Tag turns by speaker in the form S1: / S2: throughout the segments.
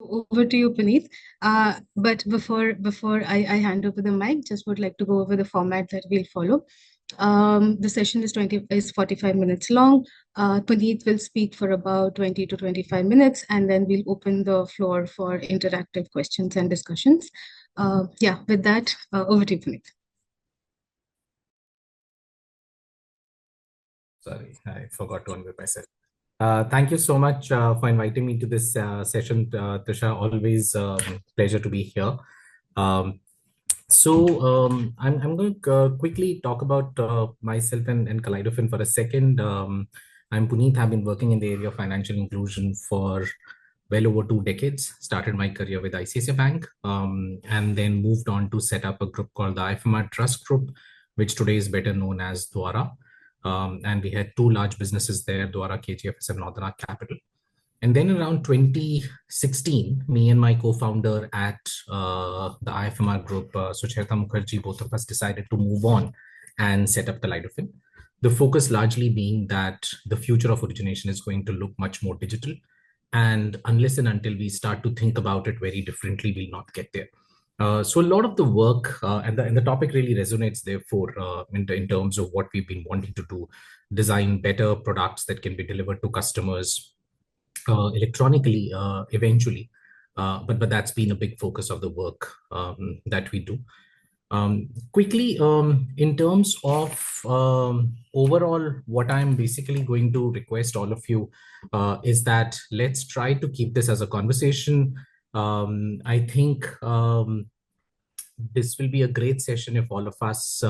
S1: Over to you, Puneet. But before I hand over the mic, just would like to go over the format that we'll follow. The session is 45 minutes long. Puneet will speak for about 20 to 25 minutes, and then we'll open the floor for interactive questions and discussions. Yeah, with that, over to you, Puneet.
S2: Sorry, I forgot to unmute myself. Thank you so much for inviting me to this session, Trisha. Always pleasure to be here. Um, I'm going to quickly talk about myself and Kaleidofin for a second. I'm Puneet. I've been working in the area of financial inclusion for well over 2 decades. Started my career with ICICI Bank and then moved on to set up a group called the IFMR Trust Group, which today is better known as Dwara. And we had two large businesses there, Dwara, KGFS, and Northern Arc Capital. And then around 2016, me and my co-founder at the IFMR group, Sucharita Mukherjee, both of us decided to move on and set up Kaleidofin. The focus largely being that the future of origination is going to look much more digital. And unless and until we start to think about it very differently, we'll not get there. So a lot of the work and the topic really resonates, therefore, in terms of what we've been wanting to do, design better products that can be delivered to customers electronically eventually. But that's been a big focus of the work that we do. Quickly, in terms of overall, what I'm basically going to request all of you is that let's try to keep this as a conversation. I think this will be a great session if all of us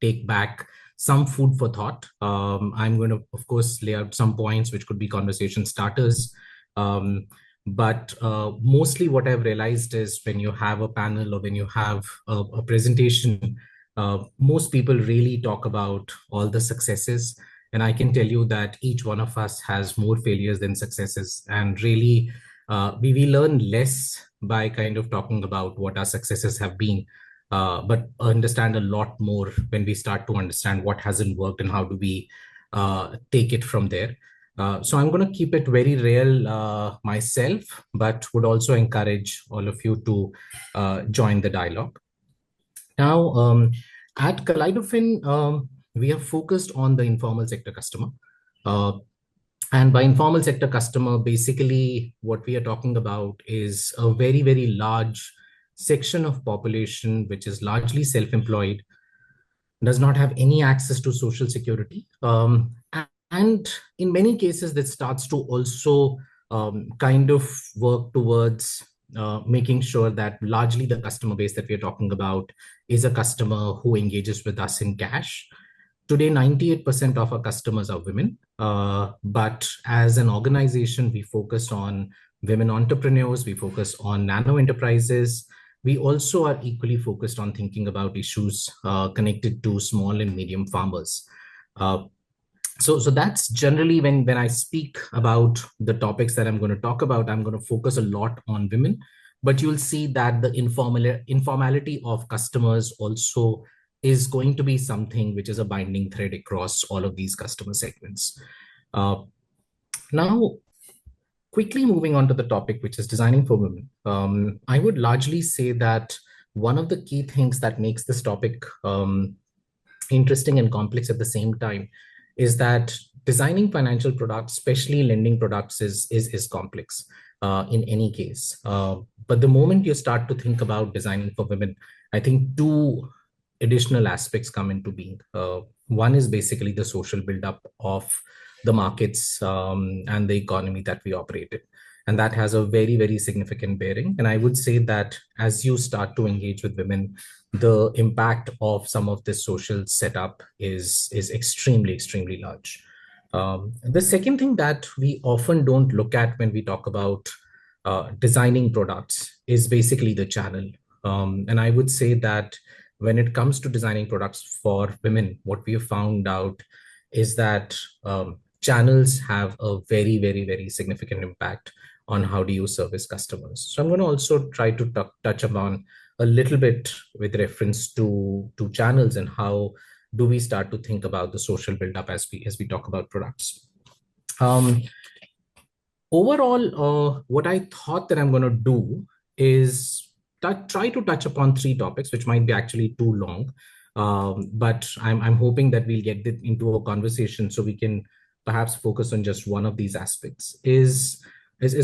S2: take back some food for thought. I'm going to, of course, lay out some points which could be conversation starters. But mostly what I've realized is when you have a panel or when you have a presentation, most people really talk about all the successes. And I can tell you that each one of us has more failures than successes. And really, we learn less by kind of talking about what our successes have been, but understand a lot more when we start to understand what hasn't worked and how do we take it from there. So I'm going to keep it very real myself, but would also encourage all of you to join the dialogue. Now, at Kaleidofin, we are focused on the informal sector customer. And by informal sector customer, basically what we are talking about is a very, very large section of population, which is largely self-employed, does not have any access to social security. And in many cases, that starts to also kind of work towards making sure that largely the customer base that we're talking about is a customer who engages with us in cash. Today, 98% of our customers are women, but as an organization, we focus on women entrepreneurs, we focus on nano enterprises. We also are equally focused on thinking about issues connected to small and medium farmers. So that's generally when I speak about the topics that I'm going to talk about, I'm going to focus a lot on women, but you'll see that the informality of customers also is going to be something which is a binding thread across all of these customer segments. Now, quickly moving on to the topic, which is designing for women. I would largely say that one of the key things that makes this topic interesting and complex at the same time is that designing financial products, especially lending products, is complex in any case. But the moment you start to think about designing for women, I think two additional aspects come into being. One is basically the social buildup of the markets and the economy that we operate in. And that has a very, very significant bearing. And I would say that as you start to engage with women, the impact of some of this social setup is extremely, extremely large. The second thing that we often don't look at when we talk about designing products is basically the channel. And I would say that when it comes to designing products for women, what we have found out is that channels have a very, very, very significant impact on how do you service customers. So I'm going to also try to touch upon a little bit with reference to channels and how do we start to think about the social buildup as we talk about products. Overall, what I thought that I'm going to do is try to touch upon three topics, which might be actually too long. But I'm hoping that we'll get it into a conversation so we can perhaps focus on just one of these aspects. Is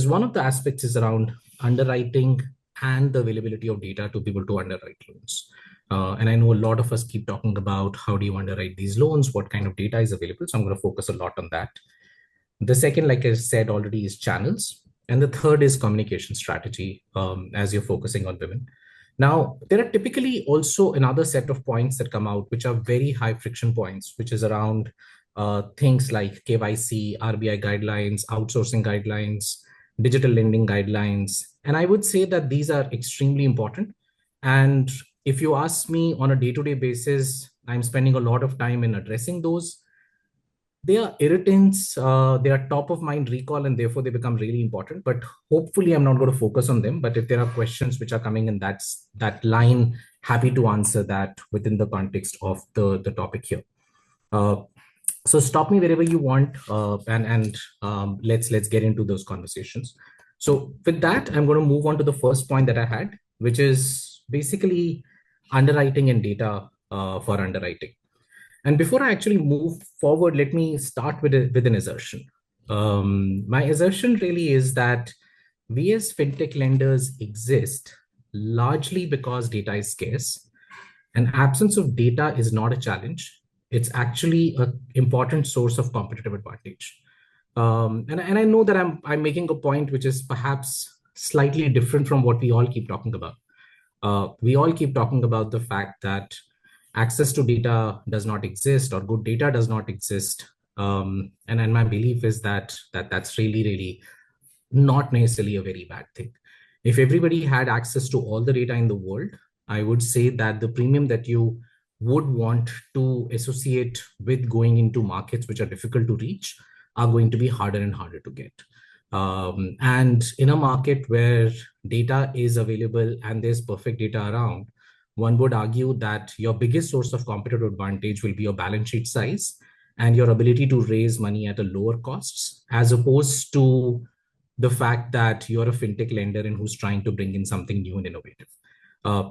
S2: one of the aspects is around underwriting and the availability of data to be able to underwrite loans. And I know a lot of us keep talking about how do you underwrite these loans, what kind of data is available. So I'm going to focus a lot on that. The second, like I said already, is channels. And the third is communication strategy, as you're focusing on women. Now, there are typically also another set of points that come out, which are very high friction points, which is around things like KYC, RBI guidelines, outsourcing guidelines, digital lending guidelines. And I would say that these are extremely important. And if you ask me on a day-to-day basis, I'm spending a lot of time in addressing those. They are irritants, they are top of mind recall, and therefore they become really important. But hopefully I'm not going to focus on them. But if there are questions which are coming in that line, happy to answer that within the context of the topic here. uh, so stop me wherever you want, and let's get into those conversations. So with that, I'm going to move on to the first point that I had, which is basically underwriting and data for underwriting. And before I actually move forward, let me start with an assertion. My assertion really is that we as fintech lenders exist largely because data is scarce, and absence of data is not a challenge. It's actually an important source of competitive advantage. And I know that I'm making a point which is perhaps slightly different from what we all keep talking about. We all keep talking about the fact that access to data does not exist or good data does not exist. And my belief is that's really not necessarily a very bad thing. If everybody had access to all the data in the world, I would say that the premium that you would want to associate with going into markets which are difficult to reach are going to be harder and harder to get. And in a market where data is available and there's perfect data around, one would argue that your biggest source of competitive advantage will be your balance sheet size and your ability to raise money at a lower costs, as opposed to the fact that you're a fintech lender and who's trying to bring in something new and innovative. Uh,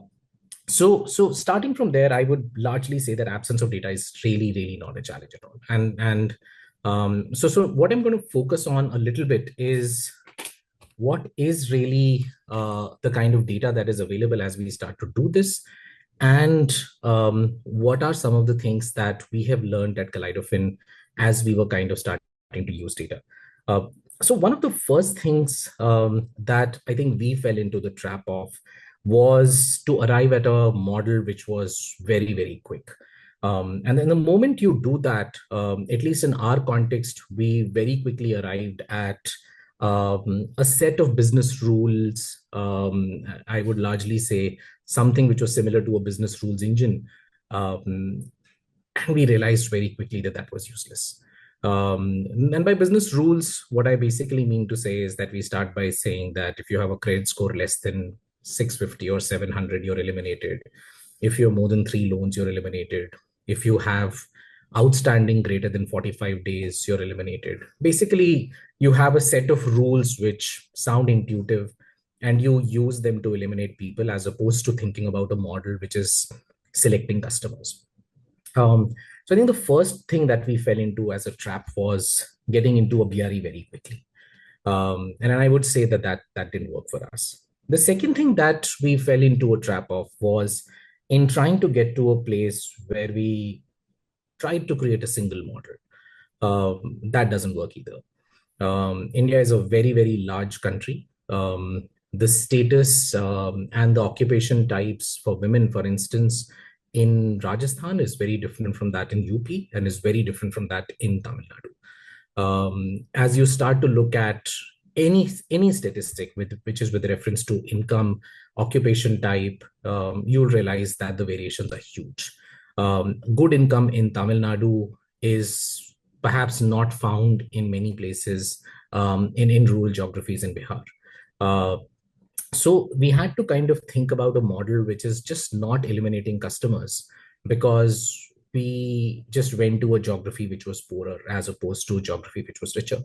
S2: so starting from there, I would largely say that absence of data is really not a challenge at all. And what I'm going to focus on a little bit is what is really the kind of data that is available as we start to do this, and what are some of the things that we have learned at Kaleidofin as we were kind of starting to use data. Uh, so one of the first things that I think we fell into the trap of was to arrive at a model which was very quick. And then the moment you do that, at least in our context, we very quickly arrived at a set of business rules. I would largely say something which was similar to a business rules engine. And we realized very quickly that that was useless. And by business rules, what I basically mean to say is that we start by saying that if you have a credit score less than 650 or 700, you're eliminated. If you have more than 3 loans, you're eliminated. If you have outstanding greater than 45 days, you're eliminated. Basically, you have a set of rules which sound intuitive and you use them to eliminate people as opposed to thinking about a model which is selecting customers. So I think the first thing that we fell into as a trap was getting into a BRE very quickly. And I would say that didn't work for us. The second thing that we fell into a trap of was in trying to get to a place where we tried to create a single model. That doesn't work either. India is a very large country. The status and the occupation types for women, for instance, in Rajasthan is very different from that in UP and is very different from that in Tamil Nadu. As you start to look at any statistic which is with reference to income, occupation type, you'll realize that the variations are huge. Good income in Tamil Nadu is perhaps not found in many places in rural geographies in Bihar. Uh, so we had to kind of think about a model which is just not eliminating customers because we just went to a geography which was poorer as opposed to a geography which was richer.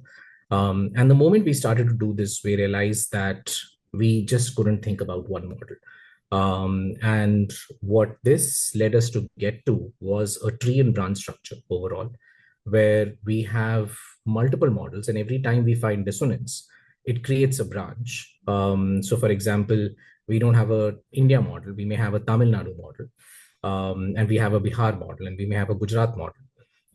S2: And the moment we started to do this, we realized that we just couldn't think about one model. And what this led us to get to was a tree and branch structure overall, where we have multiple models, and every time we find dissonance, it creates a branch. So, for example, we don't have a India model, we may have a Tamil Nadu model, and we have a Bihar model, and we may have a Gujarat model.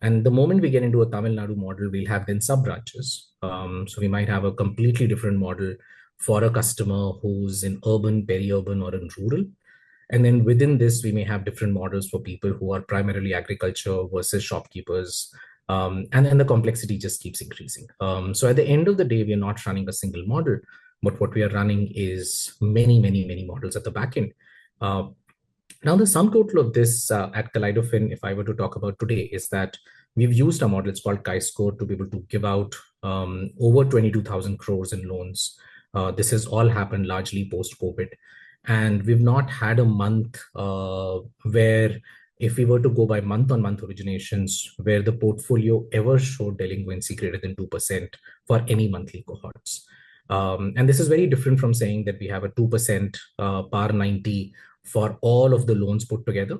S2: And the moment we get into a Tamil Nadu model, we'll have then sub branches. So we might have a completely different model for a customer who's in urban, peri-urban, or in rural. And then within this, we may have different models for people who are primarily agriculture versus shopkeepers. And then the complexity just keeps increasing. So at the end of the day, we are not running a single model, but what we are running is many, many, many models at the back end. Uh, Now, the sum total of this at Kaleidofin, if I were to talk about today, is that we've used a model, it's called Chi-Score, to be able to give out over 22,000 crores in loans. This has all happened largely post-COVID. And we've not had a month where, if we were to go by month-on-month originations, where the portfolio ever showed delinquency greater than 2% for any monthly cohorts. And this is very different from saying that we have a 2% par 90 for all of the loans put together,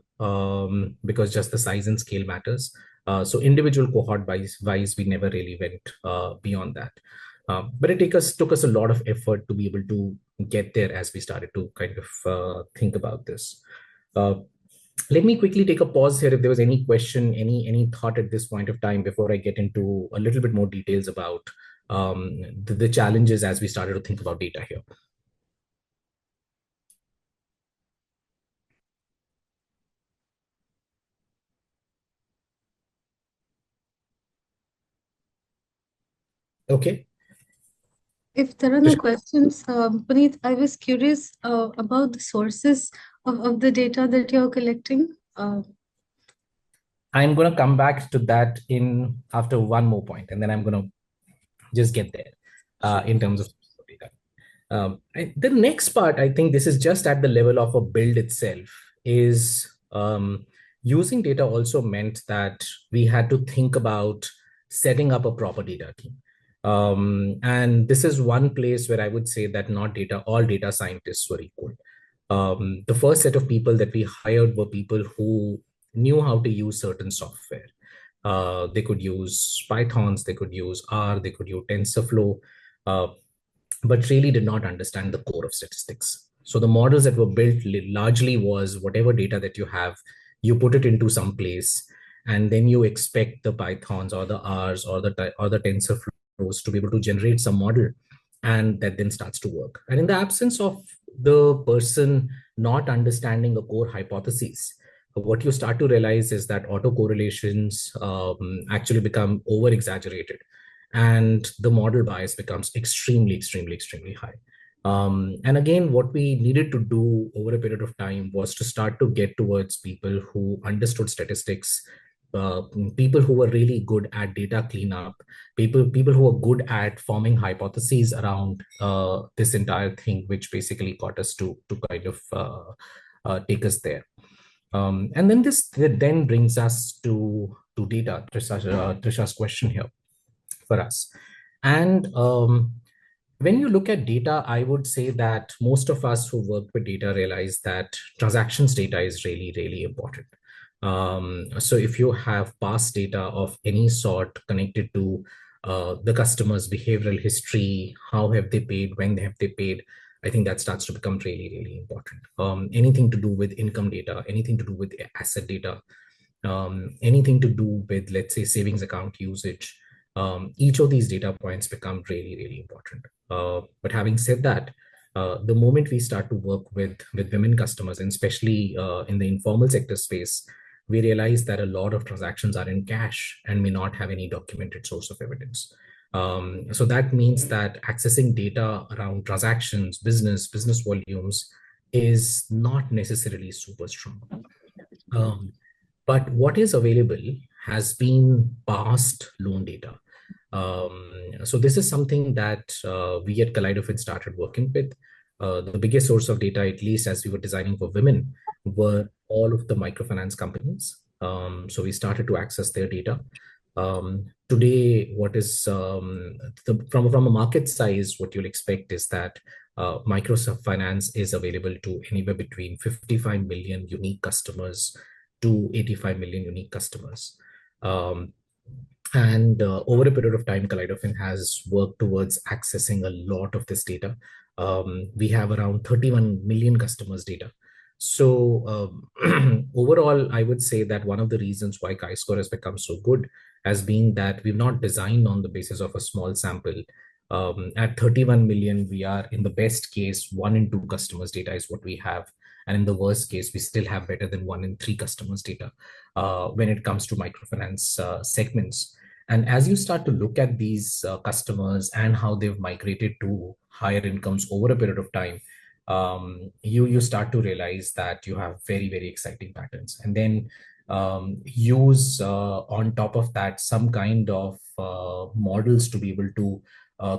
S2: because just the size and scale matters. So individual cohort wise, we never really went beyond that. But it took us a lot of effort to be able to get there as we started to kind of think about this. Uh, Let me quickly take a pause here if there was any question, any thought at this point of time before I get into a little bit more details about the challenges as we started to think about data here. Okay.
S1: If there are no questions, Puneet, I was curious about the sources of the data that you're collecting.
S2: I'm going to come back to that in after one more point, and then I'm going to just get there in terms of data. The next part, I think this is just at the level of a build itself, is using data also meant that we had to think about setting up a proper data team. And this is one place where I would say that not data, all data scientists were equal. The first set of people that we hired were people who knew how to use certain software. They could use Pythons, they could use R, they could use TensorFlow, but really did not understand the core of statistics. So the models that were built largely was whatever data that you have, you put it into some place, and then you expect the Pythons or the R's or the TensorFlows to be able to generate some model, and that then starts to work. And in the absence of the person not understanding a core hypothesis, what you start to realize is that autocorrelations actually become over exaggerated, and the model bias becomes extremely, extremely, extremely high. And again, what we needed to do over a period of time was to start to get towards people who understood statistics, people who were really good at data cleanup, people who were good at forming hypotheses around this entire thing, which basically got us to kind of take us there. And then this then brings us to data, Trisha's question here for us. And when you look at data, I would say that most of us who work with data realize that transactions data is really, really important. So if you have past data of any sort connected to the customer's behavioral history, how have they paid, when have they paid, I think that starts to become really, really important. Anything to do with income data, anything to do with asset data, anything to do with, let's say, savings account usage, each of these data points become really, really important. But having said that, the moment we start to work with women customers, and especially in the informal sector space, we realize that a lot of transactions are in cash and may not have any documented source of evidence. So that means that accessing data around transactions, business volumes is not necessarily super strong. But what is available has been past loan data. So this is something that we at Kaleidofin started working with. The biggest source of data, at least as we were designing for women, were all of the microfinance companies. So we started to access their data. Today, what is from a market size, what you'll expect is that Microsoft Finance is available to anywhere between 55 million unique customers to 85 million unique customers. Um, and over a period of time, Kaleidofin has worked towards accessing a lot of this data. We have around 31 million customers' data. So overall, I would say that one of the reasons why chi-score has become so good has been that we've not designed on the basis of a small sample. At 31 million, we are in the best case, 1 in 2 customers' data is what we have. And in the worst case, we still have better than 1 in 3 customers' data when it comes to microfinance segments. And as you start to look at these customers and how they've migrated to higher incomes over a period of time, you start to realize that you have very, very exciting patterns. And then use on top of that some kind of models to be able to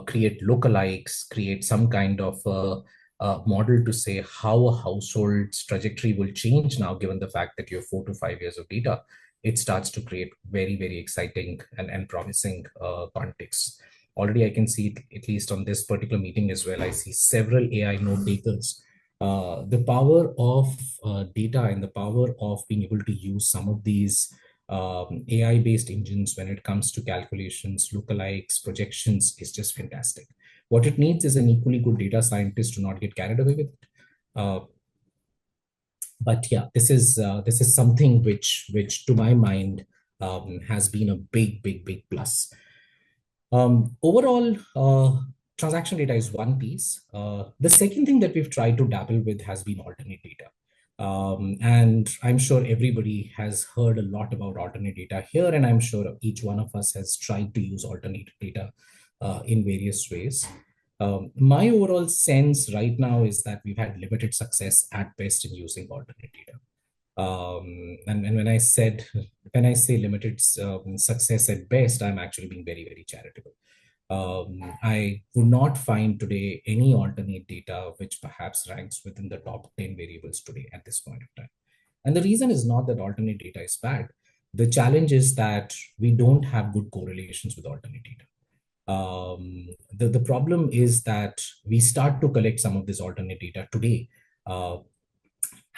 S2: create lookalikes, create some kind of model to say how a household's trajectory will change now, given the fact that you have 4 to 5 years of data. It starts to create very, very exciting and promising contexts. Already, I can see it, at least on this particular meeting as well, I see several AI note takers. The power of data and the power of being able to use some of these AI-based engines when it comes to calculations, lookalikes, projections is just fantastic. What it needs is an equally good data scientist to not get carried away with it. But yeah, this is something which to my mind has been a big, big, big plus. Overall, transaction data is one piece. The second thing that we've tried to dabble with has been alternate data. And I'm sure everybody has heard a lot about alternate data here, and I'm sure each one of us has tried to use alternate data in various ways. My overall sense right now is that we've had limited success at best in using alternate data. And when I say limited success at best, I'm actually being very, very charitable. I would not find today any alternate data which perhaps ranks within the top 10 variables today at this point of time. And the reason is not that alternate data is bad. The challenge is that we don't have good correlations with alternate data. The problem is that we start to collect some of this alternate data today, uh,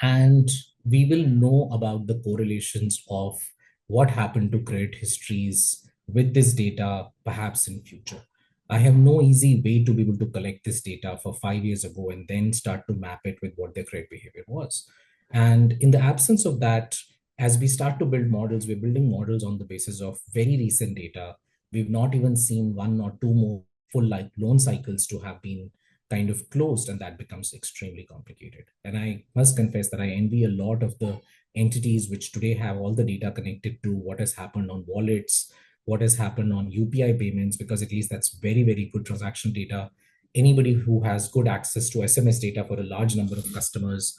S2: and we will know about the correlations of what happened to credit histories with this data perhaps in future. I have no easy way to be able to collect this data for 5 years ago and then start to map it with what their credit behavior was. And in the absence of that, as we start to build models, we're building models on the basis of very recent data. We've not even seen 1 or 2 more full like loan cycles to have been kind of closed, and that becomes extremely complicated. And I must confess that I envy a lot of the entities which today have all the data connected to what has happened on wallets, what has happened on UPI payments, because at least that's very, very good transaction data. Anybody who has good access to SMS data for a large number of customers,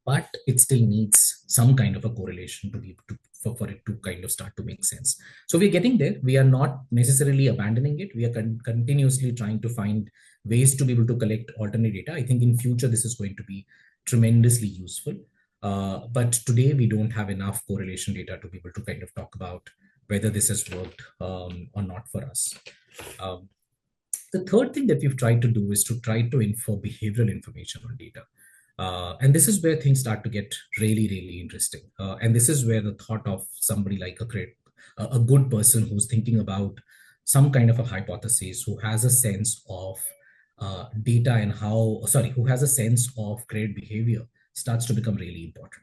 S2: but it still needs some kind of a correlation to be for it to kind of start to make sense. So we're getting there. We are not necessarily abandoning it. We are continuously trying to find ways to be able to collect alternate data. I think in future this is going to be tremendously useful. But today we don't have enough correlation data to be able to kind of talk about whether this has worked or not for us. Um, the third thing that we've tried to do is to try to infer behavioral information on data. And this is where things start to get really, really interesting. And this is where the thought of somebody like a good person who's thinking about some kind of a hypothesis, who has a sense of data and who has a sense of credit behavior starts to become really important.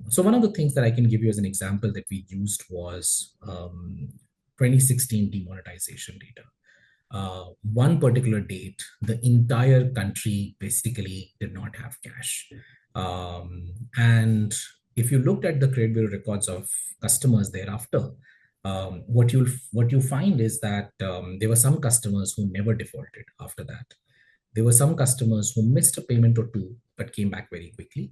S2: So one of the things that I can give you as an example that we used was 2016 demonetization data. One particular date, the entire country basically did not have cash. And if you looked at the credit bureau records of customers thereafter, what you find is that there were some customers who never defaulted after that. There were some customers who missed a payment or two but came back very quickly.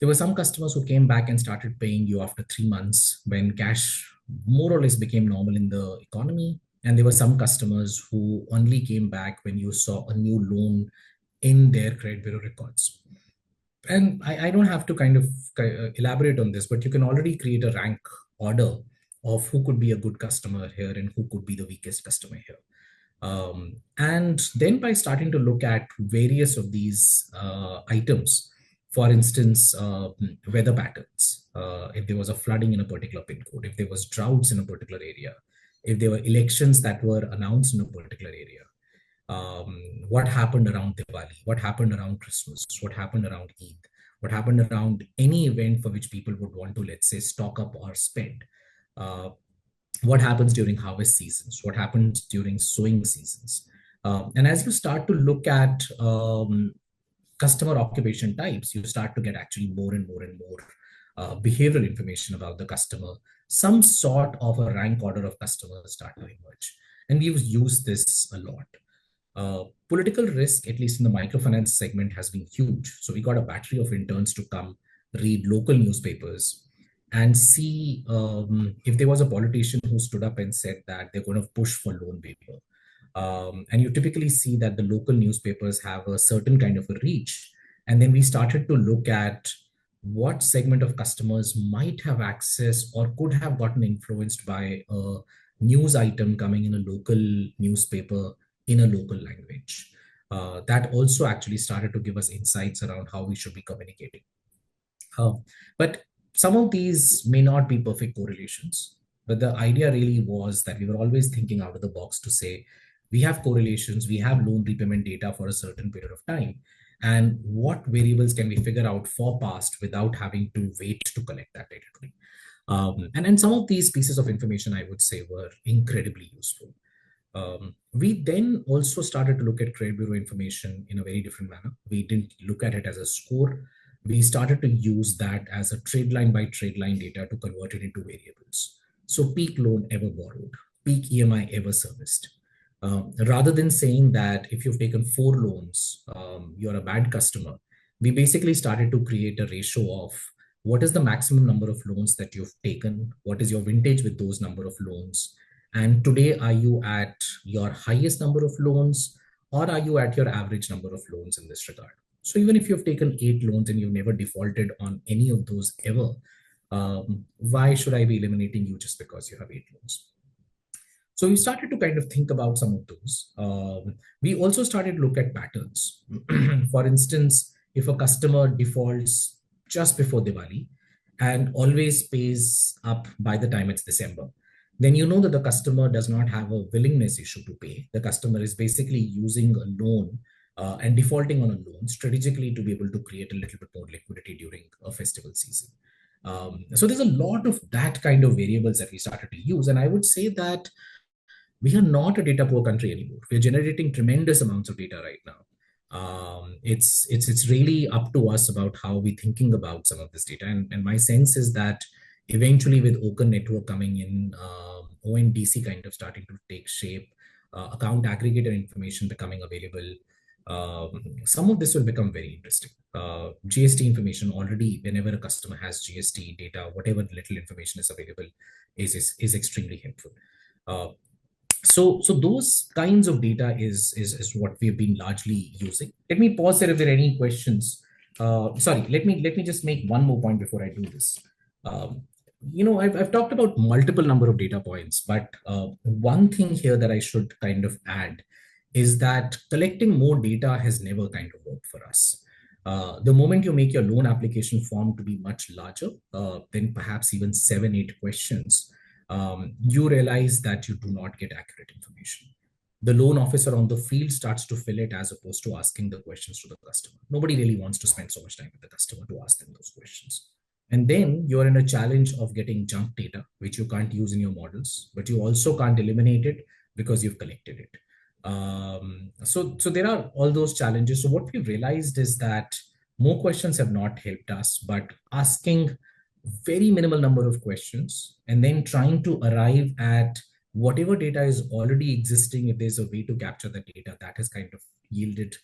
S2: There were some customers who came back and started paying you after 3 months when cash more or less became normal in the economy. And there were some customers who only came back when you saw a new loan in their credit bureau records. And I don't have to kind of elaborate on this, but you can already create a rank order of who could be a good customer here and who could be the weakest customer here. And then by starting to look at various of these items, for instance, weather patterns, if there was a flooding in a particular pin code, if there was droughts in a particular area, if there were elections that were announced in a particular area, what happened around Diwali, what happened around Christmas, what happened around Eid, what happened around any event for which people would want to, let's say, stock up or spend. What happens during harvest seasons, what happens during sowing seasons. And as you start to look at customer occupation types, you start to get actually more and more and more behavioral information about the customer. Some sort of a rank order of customers start to emerge. And we've used this a lot. Political risk, at least in the microfinance segment, has been huge. So we got a battery of interns to come read local newspapers and see if there was a politician who stood up and said that they're going to push for loan waiver. And you typically see that the local newspapers have a certain kind of a reach. And then we started to look at what segment of customers might have access or could have gotten influenced by a news item coming in a local newspaper in a local language. That also actually started to give us insights around how we should be communicating. But some of these may not be perfect correlations, but the idea really was that we were always thinking out of the box to say, we have correlations, we have loan repayment data for a certain period of time, and what variables can we figure out for past without having to wait to collect that data today. And some of these pieces of information, I would say, were incredibly useful. We then also started to look at credit bureau information in a very different manner. We didn't look at it as a score. We started to use that as a trade line by trade line data to convert it into variables. So peak loan ever borrowed, peak EMI ever serviced. Rather than saying that if you've taken 4 loans, you're a bad customer, we basically started to create a ratio of what is the maximum number of loans that you've taken, what is your vintage with those number of loans, and today, are you at your highest number of loans or are you at your average number of loans in this regard? So even if you've taken 8 loans and you've never defaulted on any of those ever, why should I be eliminating you just because you have 8 loans? So we started to kind of think about some of those. We also started to look at patterns. For instance, if a customer defaults just before Diwali and always pays up by the time it's December, then you know that the customer does not have a willingness issue to pay. The customer is basically using a loan and defaulting on a loan strategically to be able to create a little bit more liquidity during a festival season. So there's a lot of that kind of variables that we started to use. And I would say that we are not a data poor country anymore. We're generating tremendous amounts of data right now. It's really up to us about how we're thinking about some of this data. And my sense is that eventually with Open Network coming in, ONDC kind of starting to take shape, account aggregator information becoming available, some of this will become very interesting. GST information already, whenever a customer has GST data, whatever little information is available is extremely helpful. So those kinds of data is what we've been largely using. Let me pause there if there are any questions. Sorry, let me just make one more point before I do this. I've talked about multiple number of data points, but one thing here that I should kind of add is that collecting more data has never kind of worked for us. The moment you make your loan application form to be much larger, than perhaps even 7, 8 questions, you realize that you do not get accurate information. The loan officer on the field starts to fill it as opposed to asking the questions to the customer. Nobody really wants to spend so much time with the customer to ask them those questions. And then you're in a challenge of getting junk data, which you can't use in your models, but you also can't eliminate it because you've collected it. So there are all those challenges. So what we've realized is that more questions have not helped us, but asking very minimal number of questions and then trying to arrive at whatever data is already existing, if there's a way to capture the data, that has kind of yielded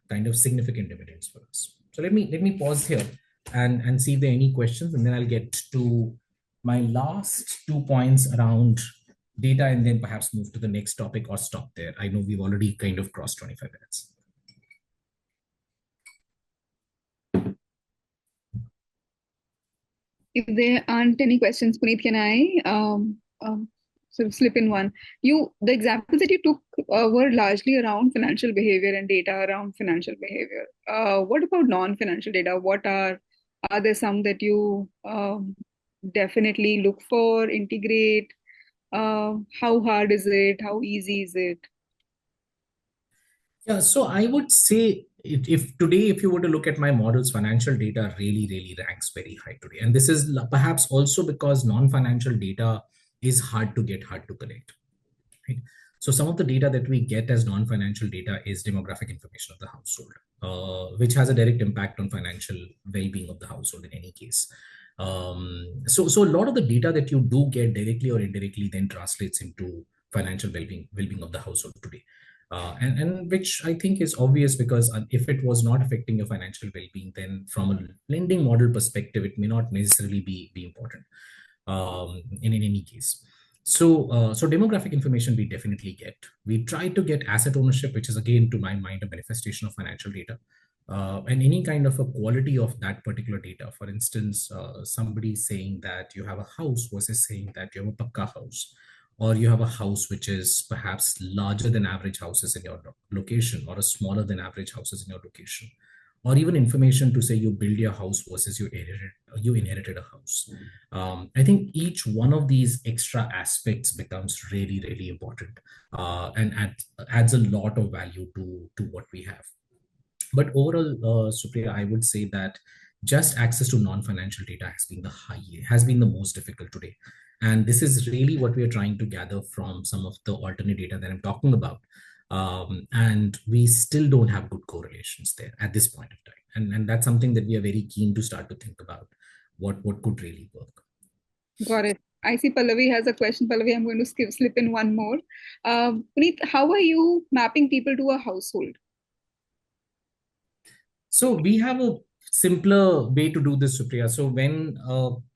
S2: kind of significant dividends for us. So let me pause here and see if there are any questions, and then I'll get to my last 2 points around data and then perhaps move to the next topic or stop there. I know we've already kind of crossed 25 minutes.
S3: If there aren't any questions, Puneet, can I sort of slip in one? The examples that you took were largely around financial behavior and data around financial behavior. What about non-financial data? Are there some that you definitely look for, integrate? How hard is it? How easy is it?
S2: Yeah, so I would say if today, if you were to look at my models, financial data really, really ranks very high today. And this is perhaps also because non-financial data is hard to get, hard to collect. Right? So some of the data that we get as non-financial data is demographic information of the household, which has a direct impact on financial well-being of the household in any case. So a lot of the data that you do get directly or indirectly then translates into financial well-being of the household today. And which I think is obvious because if it was not affecting your financial well-being, then from a lending model perspective, it may not necessarily be important in any case. So demographic information we definitely get. We try to get asset ownership, which is again, to my mind, a manifestation of financial data. And any kind of a quality of that particular data. For instance, somebody saying that you have a house versus saying that you have a pakka house, or you have a house which is perhaps larger than average houses in your location, or a smaller than average houses in your location, or even information to say you build your house versus you inherited a house. I think each one of these extra aspects becomes really, really important, and adds a lot of value to what we have. But overall, Supriya, I would say that just access to non-financial data has been the most difficult today. And this is really what we are trying to gather from some of the alternate data that I'm talking about. And we still don't have good correlations there at this point of time. And that's something that we are very keen to start to think about what could really work.
S3: Got it. I see Pallavi has a question. Pallavi, I'm going to slip in one more. Puneet, how are you mapping people to a household?
S2: So we have a simpler way to do this, Supriya. So when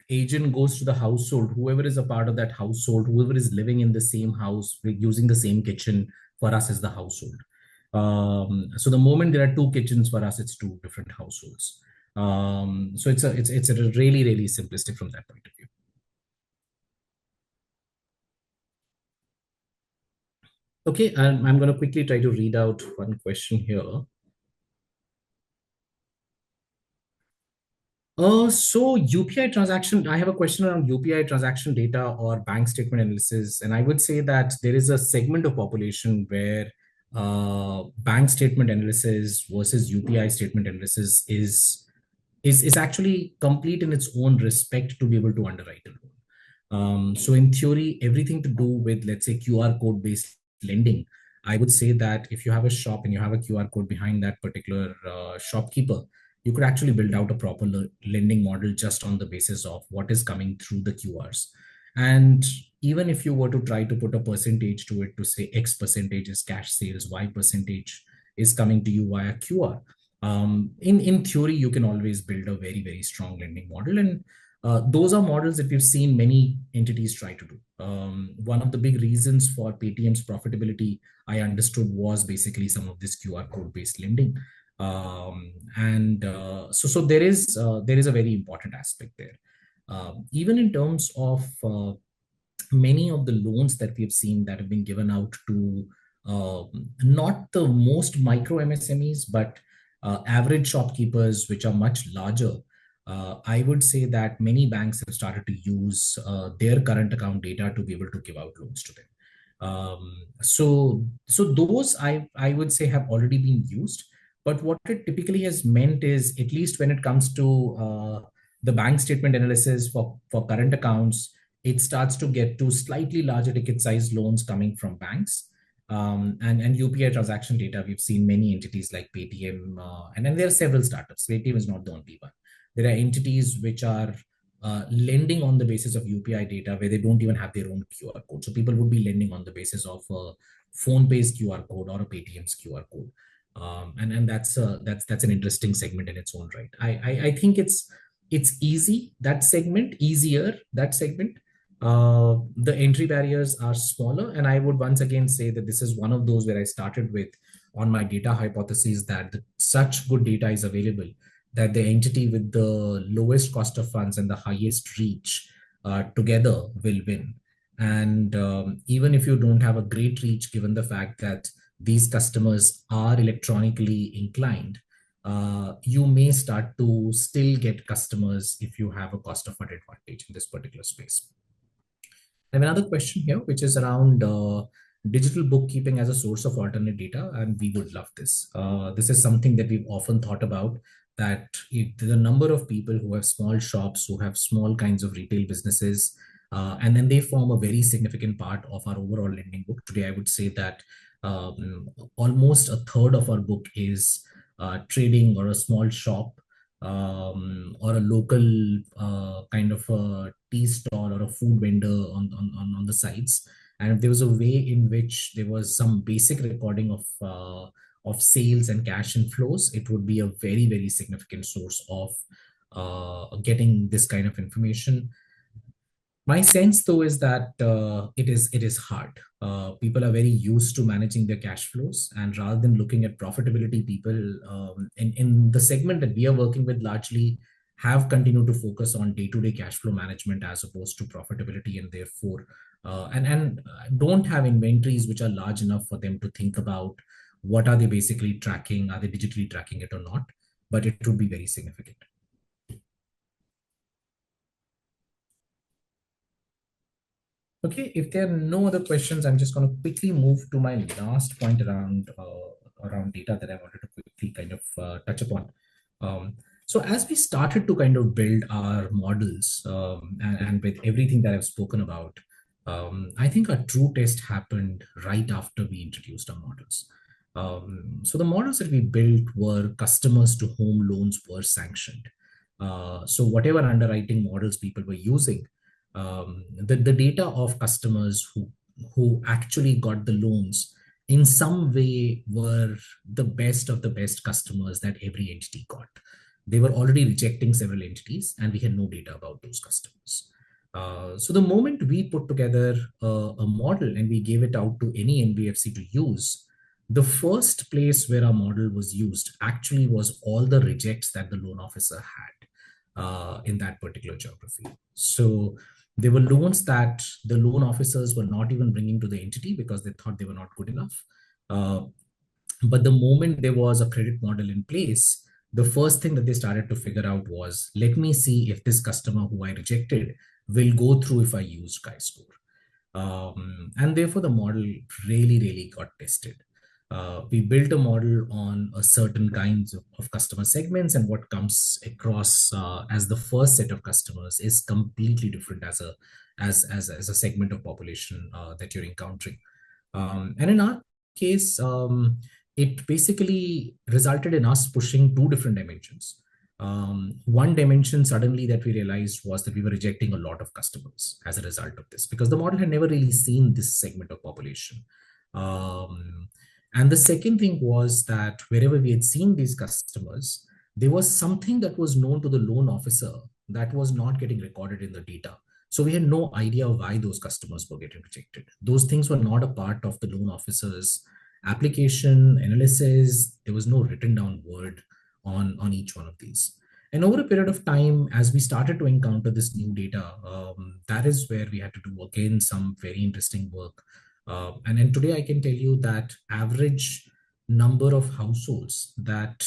S2: agent goes to the household, whoever is a part of that household, whoever is living in the same house, using the same kitchen, for us is the household. So the moment there are two kitchens, for us, it's two different households. So it's a really, really simplistic from that point of view. Okay, I'm going to quickly try to read out one question here. So UPI transaction, I have a question around UPI transaction data or bank statement analysis. And I would say that there is a segment of population where bank statement analysis versus UPI statement analysis is actually complete in its own respect to be able to underwrite a loan. So in theory, everything to do with, let's say, QR code based lending, I would say that if you have a shop and you have a QR code behind that particular shopkeeper, you could actually build out a proper lending model just on the basis of what is coming through the QRs. And even if you were to try to put a percentage to it to say X percentage is cash sales, Y percentage is coming to you via QR, in theory, you can always build a very, very strong lending model. And those are models that we've seen many entities try to do. One of the big reasons for Paytm's profitability, I understood, was basically some of this QR code based lending. So there is a very important aspect there. Even in terms of many of the loans that we've seen that have been given out to not the most micro MSMEs, but average shopkeepers, which are much larger, I would say that many banks have started to use their current account data to be able to give out loans to them. So those I would say have already been used. But what it typically has meant is, at least when it comes to the bank statement analysis for current accounts, it starts to get to slightly larger ticket size loans coming from banks. And UPI transaction data, we've seen many entities like Paytm, and then there are several startups. Paytm is not the only one. There are entities which are lending on the basis of UPI data where they don't even have their own QR code. So people would be lending on the basis of a phone-based QR code or a Paytm's QR code. And that's an interesting segment in its own right. I think it's easy, that segment, easier, that segment. The entry barriers are smaller. And I would once again say that this is one of those where I started with on my data hypothesis that such good data is available that the entity with the lowest cost of funds and the highest reach together will win. And even if you don't have a great reach, given the fact that these customers are electronically inclined, you may start to still get customers if you have a cost of fund advantage in this particular space. I have another question here, which is around digital bookkeeping as a source of alternate data, and we would love this. This is something that we've often thought about, that if the number of people who have small shops, who have small kinds of retail businesses, and then they form a very significant part of our overall lending book. Today, I would say that almost a third of our book is trading or a small shop, or a local kind of a tea stall or a food vendor on the sides. And if there was a way in which there was some basic recording of sales and cash inflows, it would be a very, very significant source of getting this kind of information. My sense, though, is that it is hard. People are very used to managing their cash flows, and rather than looking at profitability, people in the segment that we are working with largely have continued to focus on day-to-day cash flow management as opposed to profitability, and therefore and don't have inventories which are large enough for them to think about what are they basically tracking, are they digitally tracking it or not, but it would be very significant. Okay, if there are no other questions, I'm just going to quickly move to my last point around data that I wanted to quickly kind of touch upon. So as we started to kind of build our models, and with everything that I've spoken about, I think a true test happened right after we introduced our models. So the models that we built were customers to whom loans were sanctioned. So whatever underwriting models people were using, the data of customers who actually got the loans in some way were the best of the best customers that every entity got. They were already rejecting several entities, and we had no data about those customers. So the moment we put together a model and we gave it out to any NBFC to use, the first place where our model was used actually was all the rejects that the loan officer had in that particular geography. So there were loans that the loan officers were not even bringing to the entity because they thought they were not good enough. But the moment there was a credit model in place, the first thing that they started to figure out was, let me see if this customer who I rejected will go through if I use chi-score. And therefore, the model really, really got tested. We built a model on a certain kinds of customer segments, and what comes across as the first set of customers is completely different as a segment of population that you're encountering. And in our case, it basically resulted in us pushing two different dimensions. One dimension suddenly that we realized was that we were rejecting a lot of customers as a result of this, because the model had never really seen this segment of population. And the second thing was that wherever we had seen these customers, there was something that was known to the loan officer that was not getting recorded in the data. So we had no idea why those customers were getting rejected. Those things were not a part of the loan officer's application analysis. There was no written down word on each one of these. And over a period of time, as we started to encounter this new data, that is where we had to do again some very interesting work. And then today I can tell you that average number of households that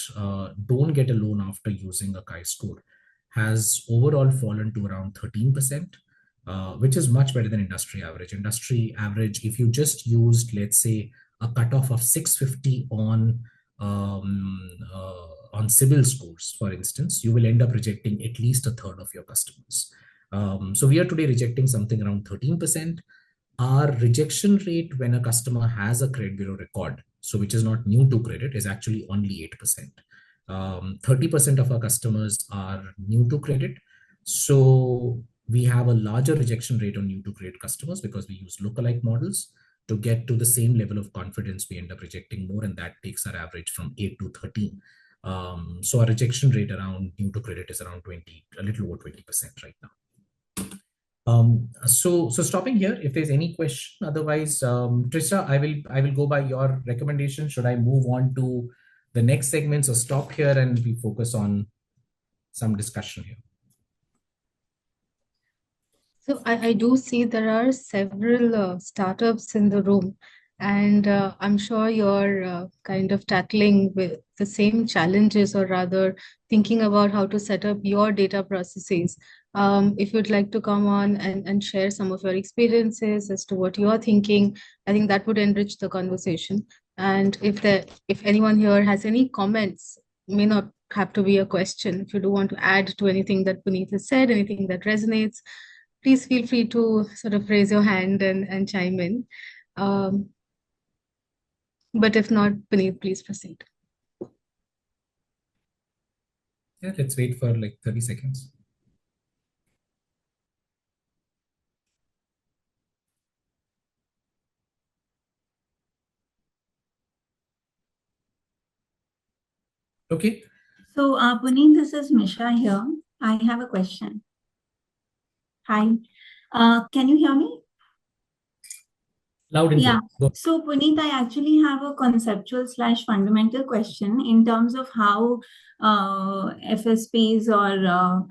S2: don't get a loan after using a chi-score has overall fallen to around 13%, which is much better than industry average. Industry average, if you just used, let's say, a cutoff of 650 on CIBIL scores, for instance, you will end up rejecting at least a third of your customers. So we are today rejecting something around 13%. Our rejection rate when a customer has a credit bureau record, so which is not new to credit, is actually only 8%. 30% of our customers are new to credit. So we have a larger rejection rate on new to credit customers because we use lookalike models. To get to the same level of confidence, we end up rejecting more, and that takes our average from 8 to 13. So our rejection rate around new to credit is around 20, a little over 20% right now. So stopping here, if there's any question, otherwise, Trisha, I will go by your recommendation. Should I move on to the next segments or stop here and we focus on some discussion here.
S1: So I do see there are several startups in the room, and I'm sure you're kind of tackling with the same challenges, or rather thinking about how to set up your data processes. If you'd like to come on and share some of your experiences as to what you're thinking, I think that would enrich the conversation. And if anyone here has any comments, may not have to be a question. If you do want to add to anything that Puneet has said, anything that resonates, please feel free to sort of raise your hand and chime in. Um, but if not, Puneet, please proceed.
S2: Yeah, let's wait for like 30 seconds. Okay.
S4: So, Puneet, this is Misha here. I have a question. Hi. Can you hear me?
S2: Loud and
S4: Yeah.
S2: clear. Go.
S4: So, Puneet, I actually have a conceptual / fundamental question in terms of how FSPs or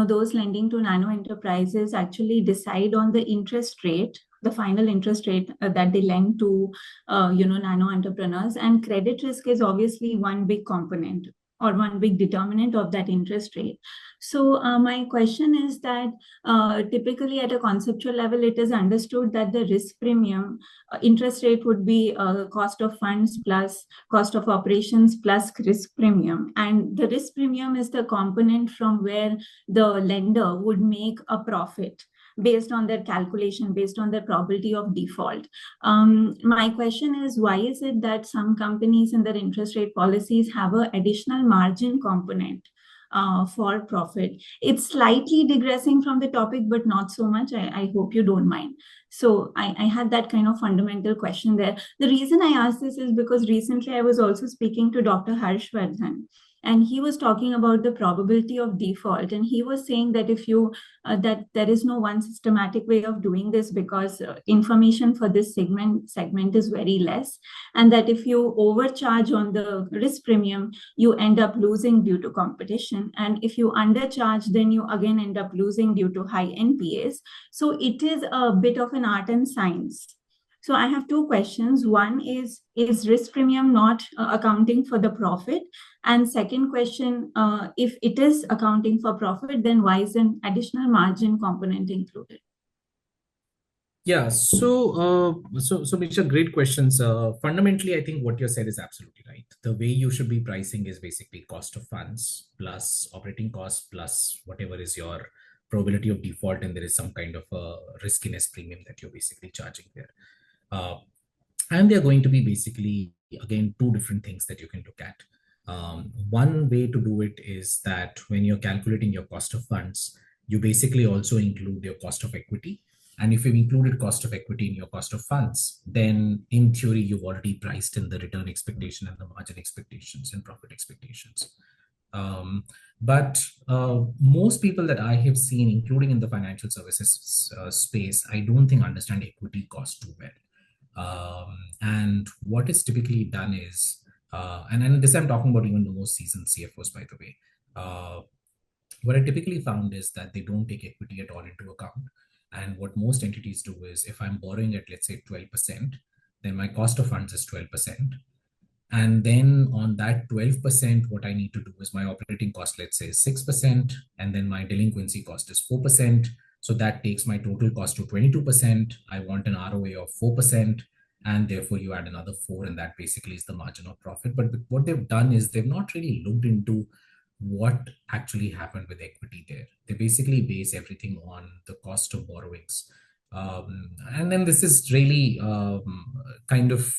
S4: those lending to nano enterprises actually decide on the interest rate, the final interest rate that they lend to nano entrepreneurs. And credit risk is obviously one big component or one big determinant of that interest rate. So my question is that typically at a conceptual level, it is understood that the risk premium interest rate would be cost of funds plus cost of operations plus risk premium. And the risk premium is the component from where the lender would make a profit based on their calculation, based on their probability of default. My question is, why is it that some companies in their interest rate policies have an additional margin component for profit? It's slightly digressing from the topic, but not so much. I hope you don't mind. So I had that kind of fundamental question there. The reason I asked this is because recently I was also speaking to Dr. Harshvardhan, and he was talking about the probability of default. And he was saying that if you, that there is no one systematic way of doing this because information for this segment is very less. And that if you overcharge on the risk premium, you end up losing due to competition. And if you undercharge, then you again end up losing due to high NPAs. So it is a bit of an art and science. So I have two questions. One is risk premium not accounting for the profit? And second question, if it is accounting for profit, then why is an additional margin component included?
S2: Yeah, so Misha, great questions. Fundamentally, I think what you said is absolutely right. The way you should be pricing is basically cost of funds plus operating costs plus whatever is your probability of default, and there is some kind of a riskiness premium that you're basically charging there. And they're going to be basically, again, two different things that you can look at. One way to do it is that when you're calculating your cost of funds, you basically also include your cost of equity. And if you've included cost of equity in your cost of funds, then in theory, you've already priced in the return expectation and the margin expectations and profit expectations. But most people that I have seen, including in the financial services space, I don't think understand equity cost too well. And what is typically done is, and this I'm talking about even the most seasoned CFOs, by the way, what I typically found is that they don't take equity at all into account. And what most entities do is, if I'm borrowing at, let's say, 12%, then my cost of funds is 12%. And then on that 12%, what I need to do is my operating cost, let's say, is 6%, and then my delinquency cost is 4%. So that takes my total cost to 22%. I want an ROA of 4%, and therefore you add another 4, and that basically is the margin of profit. But what they've done is they've not really looked into what actually happened with equity there. They basically base everything on the cost of borrowings. And then this is really kind of,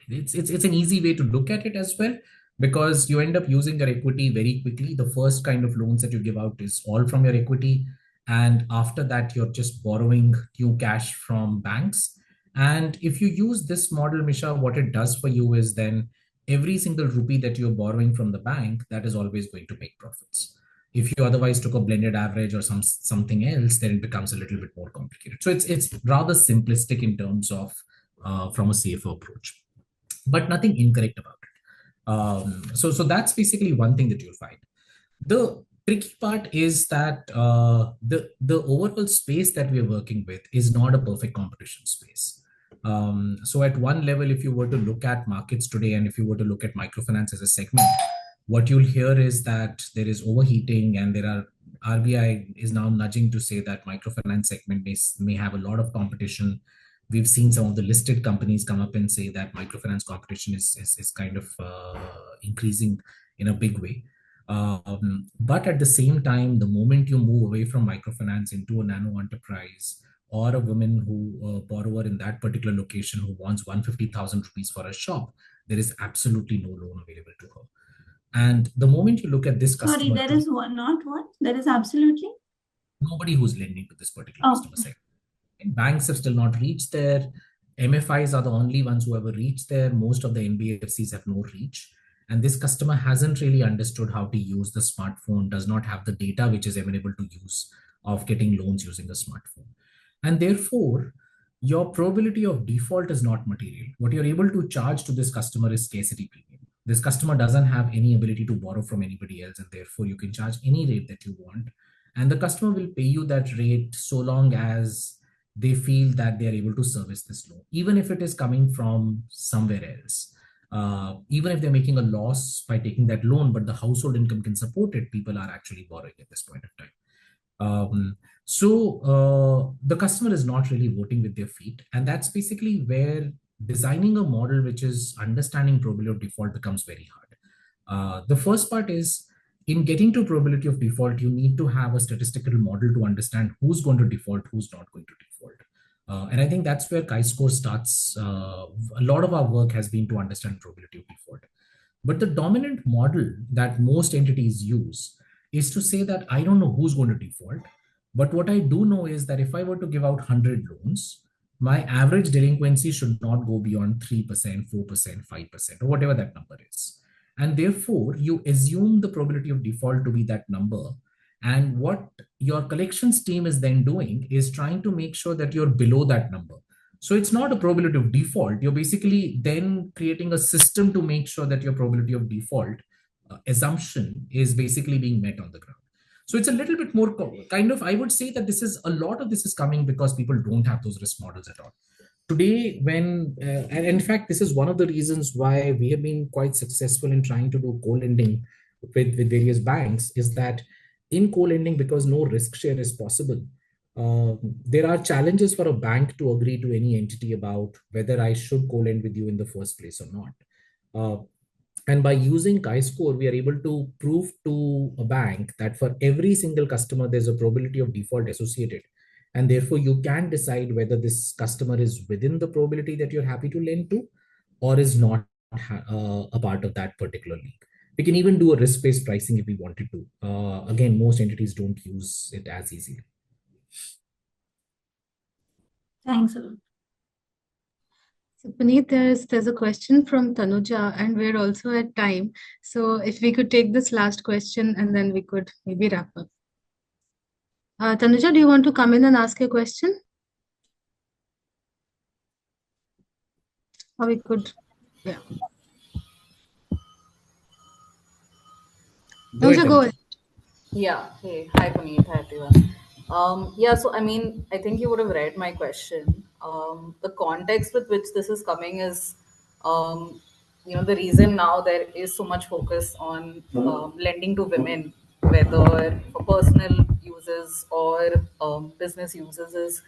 S2: it's an easy way to look at it as well, because you end up using your equity very quickly. The first kind of loans that you give out is all from your equity. And after that, you're just borrowing new cash from banks. And if you use this model, Misha, what it does for you is then every single rupee that you're borrowing from the bank, that is always going to make profits. If you otherwise took a blended average or something else, then it becomes a little bit more complicated. So it's rather simplistic in terms of from a CFO approach, but nothing incorrect about it. So that's basically one thing that you'll find. The tricky part is that the overall space that we are working with is not a perfect competition space. So at one level, if you were to look at markets today, and if you were to look at microfinance as a segment, what you'll hear is that there is overheating, and there are RBI is now nudging to say that microfinance segment may have a lot of competition. We've seen some of the listed companies come up and say that microfinance competition is kind of increasing in a big way. But at the same time, the moment you move away from microfinance into a nano enterprise, or a woman who borrower in that particular location who wants 150,000 rupees for a shop, there is absolutely no loan available to her. And the moment you look at this customer,
S4: Sorry, there is not what? There is absolutely
S2: nobody who's lending to this particular customer segment. And banks have still not reached there. MFIs are the only ones who have reached there. Most of the NBFCs have no reach. And this customer hasn't really understood how to use the smartphone, does not have the data which is amenable to use of getting loans using a smartphone. And therefore, your probability of default is not material. What you're able to charge to this customer is scarcity premium. This customer doesn't have any ability to borrow from anybody else, and therefore you can charge any rate that you want. And the customer will pay you that rate so long as they feel that they are able to service this loan, even if it is coming from somewhere else. Even if they're making a loss by taking that loan, but the household income can support it, people are actually borrowing at this point of time. The customer is not really voting with their feet. And that's basically where designing a model which is understanding probability of default becomes very hard. The first part is, in getting to probability of default, you need to have a statistical model to understand who's going to default, who's not going to default. And I think that's where chi-score starts. A lot of our work has been to understand probability of default. But the dominant model that most entities use is to say that I don't know who's going to default. But what I do know is that if I were to give out 100 loans, my average delinquency should not go beyond 3%, 4%, 5%, or whatever that number is. And therefore, you assume the probability of default to be that number. And what your collections team is then doing is trying to make sure that you're below that number. So it's not a probability of default. You're basically then creating a system to make sure that your probability of default assumption is basically being met on the ground. So it's a little bit more kind of, I would say that a lot of this is coming because people don't have those risk models at all. Today, and in fact, this is one of the reasons why we have been quite successful in trying to do co-lending with various banks, is that in co-lending, because no risk share is possible, there are challenges for a bank to agree to any entity about whether I should co-lend with you in the first place or not. And by using chi-score, we are able to prove to a bank that for every single customer, there's a probability of default associated. And therefore, you can decide whether this customer is within the probability that you're happy to lend to, or is not a part of that particular league. We can even do a risk-based pricing if we wanted to. Again, most entities don't use it as easily.
S4: Thanks a lot.
S1: So Puneet, there's a question from Tanuja, and we're also at time. So if we could take this last question, and then we could maybe wrap up. Tanuja, do you want to come in and ask a question? Or we could, yeah. Tanuja, go ahead.
S5: Yeah. Hey, hi Puneet. Hi everyone. Yeah. So I mean, I think you would have read my question. The context with which this is coming is, the reason now there is so much focus on lending to women, whether for personal uses or business uses, is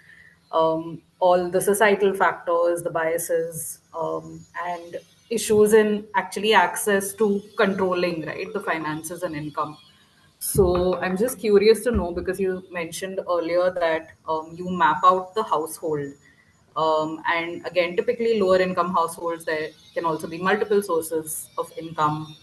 S5: all the societal factors, the biases, and issues in actually access to controlling, right, the finances and income. So I'm just curious to know, because you mentioned earlier that you map out the household. And again, typically lower income households, there can also be multiple sources of income.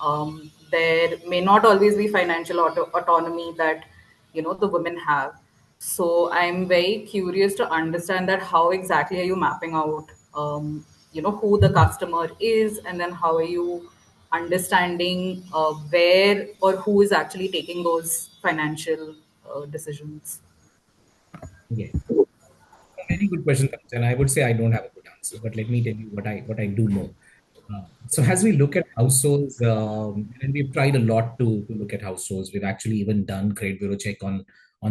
S5: There may not always be financial autonomy that, the women have. So I'm very curious to understand that how exactly are you mapping out, who the customer is, and then how are you understanding where or who is actually taking those financial decisions?
S2: Yeah. A very good question, and I would say I don't have a good answer, but let me tell you what I do know. So as we look at households, and we've tried a lot to look at households. We've actually even done credit bureau check on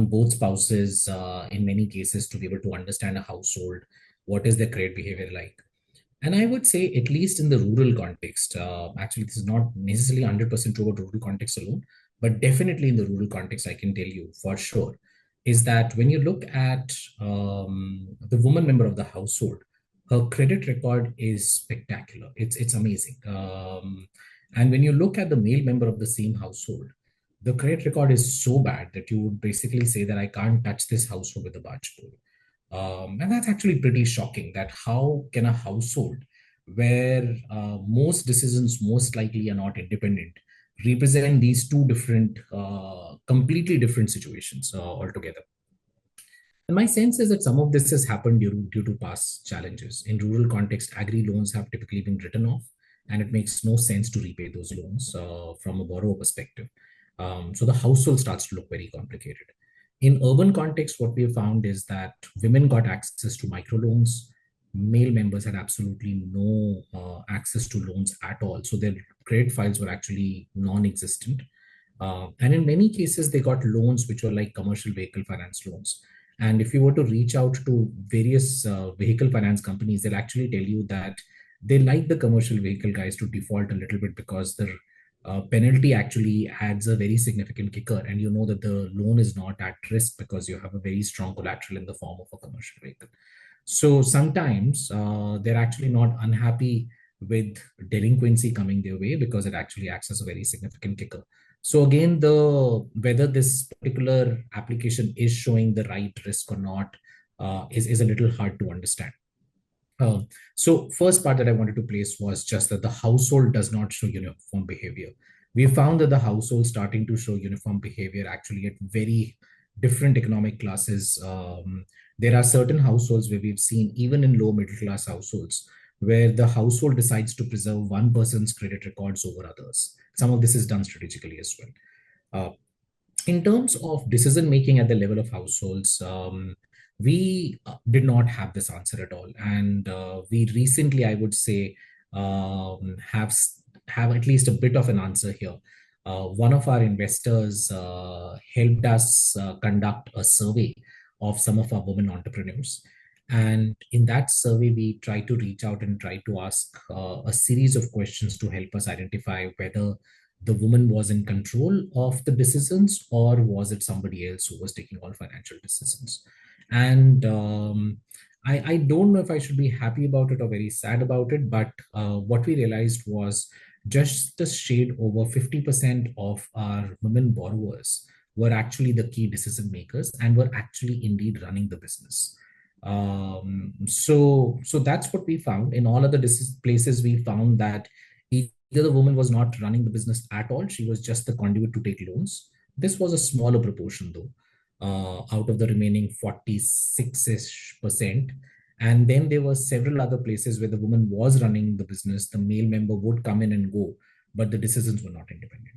S2: both spouses in many cases to be able to understand a household, what is their credit behavior like. And I would say, at least in the rural context, actually, this is not necessarily 100% true about rural context alone, but definitely in the rural context, I can tell you for sure, is that when you look at the woman member of the household, her credit record is spectacular. It's amazing. And when you look at the male member of the same household, the credit record is so bad that you would basically say that I can't touch this household with a barge pole. And that's actually pretty shocking, that how can a household where most decisions most likely are not independent represent these two different, completely different situations altogether. And my sense is that some of this has happened due to past challenges. In rural context, agri loans have typically been written off, and it makes no sense to repay those loans from a borrower perspective. So the household starts to look very complicated. In urban context, what we have found is that women got access to microloans. Male members had absolutely no access to loans at all. So their credit files were actually non-existent. And in many cases, they got loans which were like commercial vehicle finance loans. And if you were to reach out to various vehicle finance companies, they'll actually tell you that they like the commercial vehicle guys to default a little bit because their penalty actually adds a very significant kicker. And you know that the loan is not at risk because you have a very strong collateral in the form of a commercial vehicle. So sometimes they're actually not unhappy with delinquency coming their way because it actually acts as a very significant kicker. So again, whether this particular application is showing the right risk or not is a little hard to understand. So first part that I wanted to place was just that the household does not show uniform behavior. We found that the household starting to show uniform behavior actually at very different economic classes. There are certain households where we've seen, even in low middle class households, where the household decides to preserve one person's credit records over others. Some of this is done strategically as well. In terms of decision making at the level of households, we did not have this answer at all, and we recently, I would say, have at least a bit of an answer here. One of our investors helped us conduct a survey of some of our women entrepreneurs. And in that survey, we try to reach out and try to ask a series of questions to help us identify whether the woman was in control of the decisions or was it somebody else who was taking all financial decisions. And I don't know if I should be happy about it or very sad about it, but what we realized was just the shade over 50% of our women borrowers were actually the key decision makers and were actually indeed running the business. So that's what we found. In all other places, we found that either the woman was not running the business at all, she was just the conduit to take loans. This was a smaller proportion though, out of the remaining 46-ish%. And then there were several other places where the woman was running the business, the male member would come in and go, but the decisions were not independent.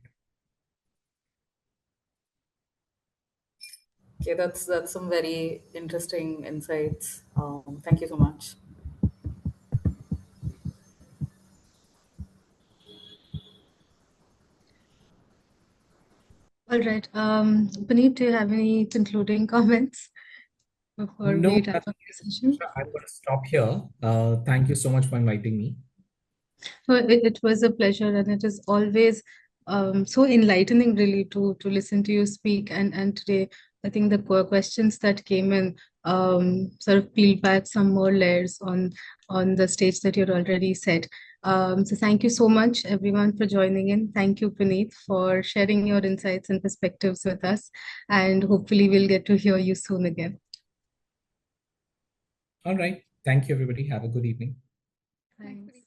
S5: Okay, that's some very interesting insights. Thank you so much.
S1: All right. Puneet, do you have any concluding comments before
S2: No,
S1: we wrap up the session?
S2: I'm going to stop here. Thank you so much for inviting me.
S1: So it was a pleasure, and it is always so enlightening, really, to listen to you speak. And today, I think the questions that came in sort of peel back some more layers on the stage that you'd already set. So thank you so much, everyone, for joining in. Thank you, Puneet, for sharing your insights and perspectives with us. And hopefully, we'll get to hear you soon again.
S2: All right. Thank you, everybody. Have a good evening.
S1: Thanks.